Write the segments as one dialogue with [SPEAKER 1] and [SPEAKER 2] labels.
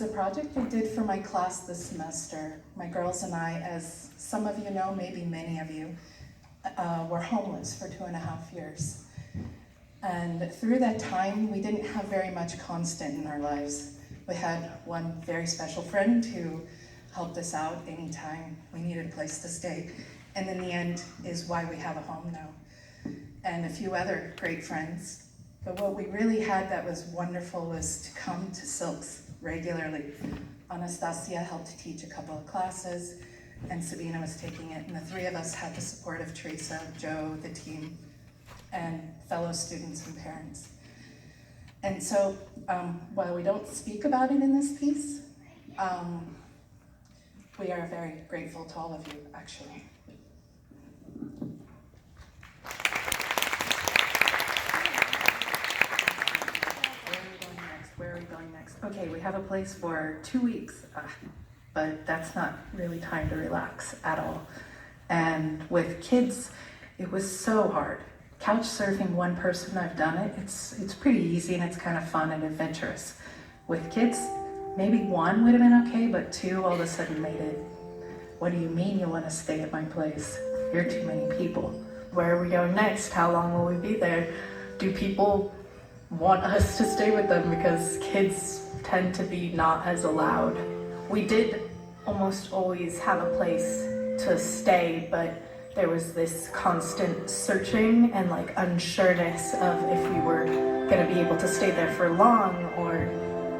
[SPEAKER 1] It's a project I did for my class this semester. My girls and I, as some of you know, maybe many of you, were homeless for 2.5 years. And through that time, we didn't have very much constant in our lives. We had one very special friend who helped us out anytime we needed a place to stay. And in the end is why we have a home now. And a few other great friends. But what we really had that was wonderful was to come to Silks regularly. Anastasia helped teach a couple of classes, and Sabina was taking it, and the three of us had the support of Teresa, Joe, the team, and fellow students and parents. And so, while we don't speak about it in this piece, we are very grateful to all of you, actually. Where are we going next? Okay, we have a place for 2 weeks, but that's not really time to relax at all. And with kids, it was so hard. Couch surfing one person, I've done it. It's pretty easy and it's kind of fun and adventurous. With kids, maybe one would have been okay, but two all of a sudden made it. What do you mean you want to stay at my place? You're too many people.
[SPEAKER 2] Where are we going next? How long will we be there? Do people want us to stay with them, because kids tend to be not as allowed. We did almost always have a place to stay, but there was this constant searching and like unsureness of if we were going to be able to stay there for long or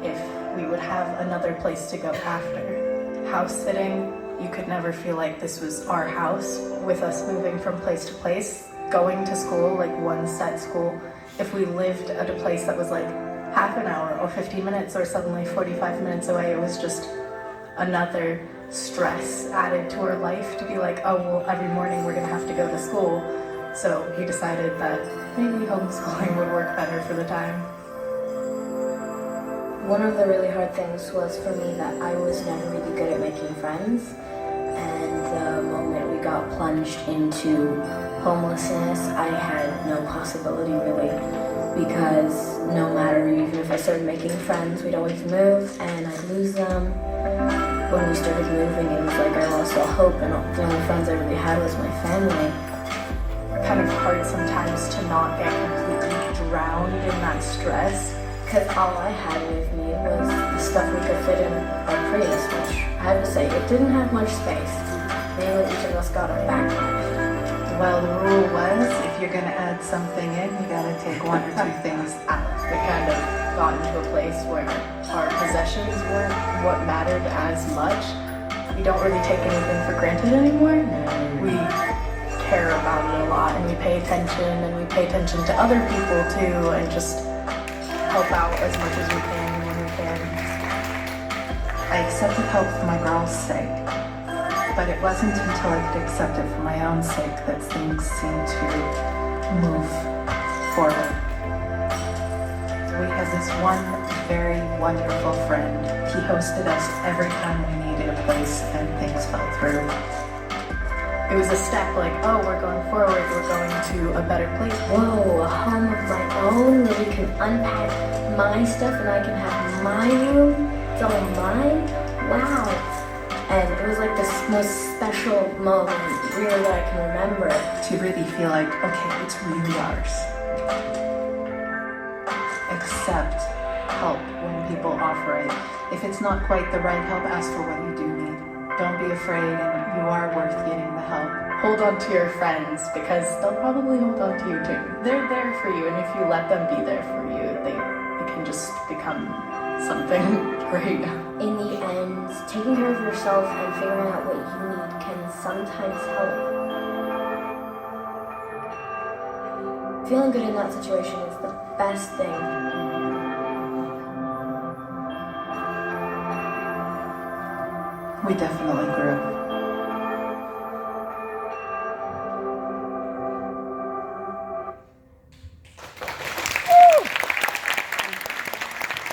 [SPEAKER 2] if we would have another place to go after. House sitting, you could never feel like this was our house. With us moving from place to place, going to school, like one set school, if we lived at a place that was like half an hour or 15 minutes or suddenly 45 minutes away, it was just another stress added to our life to be like, oh, well, every morning we're gonna have to go to school. So he decided that maybe homeschooling would work better for the time.
[SPEAKER 3] One of the really hard things was for me that I was never really good at making friends. And the moment we got plunged into homelessness, I had no possibility really, because no matter, even if I started making friends, we'd always move and I'd lose them. When we started moving, it was like I lost all hope, and the only friends I really had was my family.
[SPEAKER 2] Kind of hard sometimes to not get completely drowned in that stress.
[SPEAKER 3] Because all I had with me was the stuff we could fit in our Prius, which I have to say, it didn't have much space. Mainly each of us got our backpack.
[SPEAKER 1] Well, the rule was, if you're gonna add something in, you gotta take one or two things out.
[SPEAKER 2] We kind of got into a place where our possessions weren't what mattered as much. We don't really take anything for granted anymore. We care about it a lot, and we pay attention to other people too, and just help out as much as we can when we can.
[SPEAKER 1] I accepted help for my girls' sake, but it wasn't until I could accept it for my own sake that things seemed to move forward. We had this one very wonderful friend. He hosted us every time we needed a place and things fell through.
[SPEAKER 2] It was a step like, oh, we're going forward, we're going to a better place.
[SPEAKER 3] Whoa, a home of my own where we can unpack my stuff and I can have my room. It's all mine. Wow. And it was like this most special moment, really, that I can remember.
[SPEAKER 1] To really feel like, okay, it's really ours. Accept help when people offer it. If it's not quite the right help, ask for what you do need. Don't be afraid, and you are worth getting the help.
[SPEAKER 2] Hold on to your friends, because they'll probably hold on to you too. They're there for you, and if you let them be there for you, they can just become something great.
[SPEAKER 3] In the end, taking care of yourself and figuring out what you need can sometimes help. Feeling good in that situation is the best thing.
[SPEAKER 1] We definitely grew.